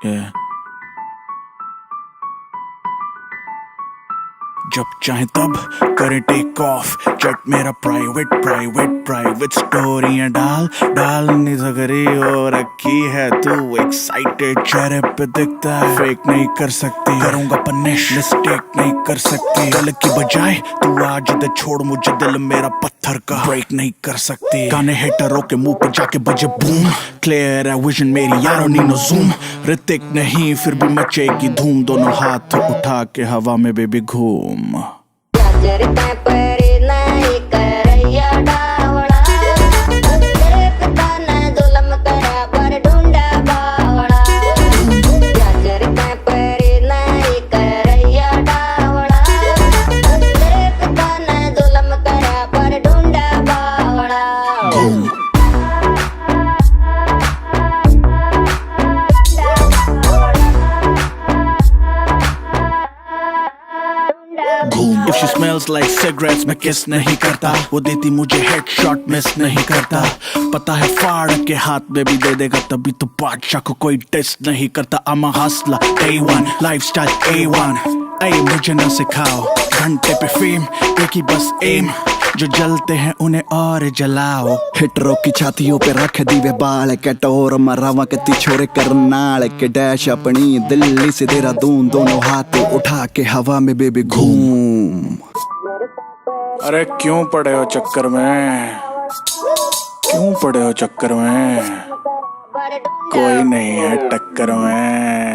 Yeah. जब चाहे तब करे टेक ऑफ, चट मेरा प्राइवेट स्टोरियां डाल नहीं सकरी हो रखी है तू एक्साइटेड, चेहरे पे दिखता है फेक नहीं कर सकती, करूंगा पनिश मिस्टेक नहीं कर सकती, कल की बजाय तू आज दे छोड़ मुझे, दिल मेरा पत्थर का ब्रेक नहीं कर सकती, गाने हेटरों के मुंह पे जाके बजे बूम, क्लियर है विजन मेरी यारों नी नो जूम, ऋतिक नहीं फिर भी मचेगी धूम, दोनों हाथ उठा के हवा में बेबी घूम। If she smells like cigarettes मैं किस नहीं करता, वो देती मुझे हेडशॉट मिस नहीं करता, पता है फाड़ के हाथ में भी दे देगा तभी तो बादशाह को कोई डिस नहीं करता। I'm a hustler, A1, lifestyle A1, ऐ मुझे न सिखाओ, घंटे पे फेम एक ही बस एम, जो जलते हैं उन्हें और जलाओ, हिटरों की छातियों पे रख दीवे बाल के टोर मरावा कती छोरे करनाल के डैश अपनी दिल्ली से देहरादून, दोनों हाथ उठा के हवा में बेबी घूम। अरे क्यों पड़े हो चक्कर में, क्यों पड़े हो चक्कर में, कोई नहीं है टक्कर में।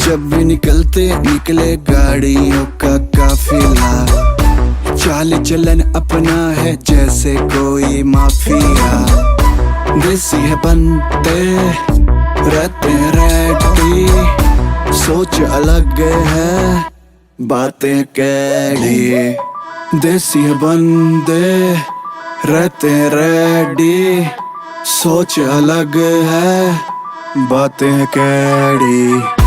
जब भी निकले गाड़ियों का काफिला, चाल चलन अपना है जैसे कोई माफिया, देसी है बनते रहते हैं रेडी, सोच अलग है बातें कैडी, देसी है बंदे रहते हैं रेडी, सोच अलग है बातें कैडी।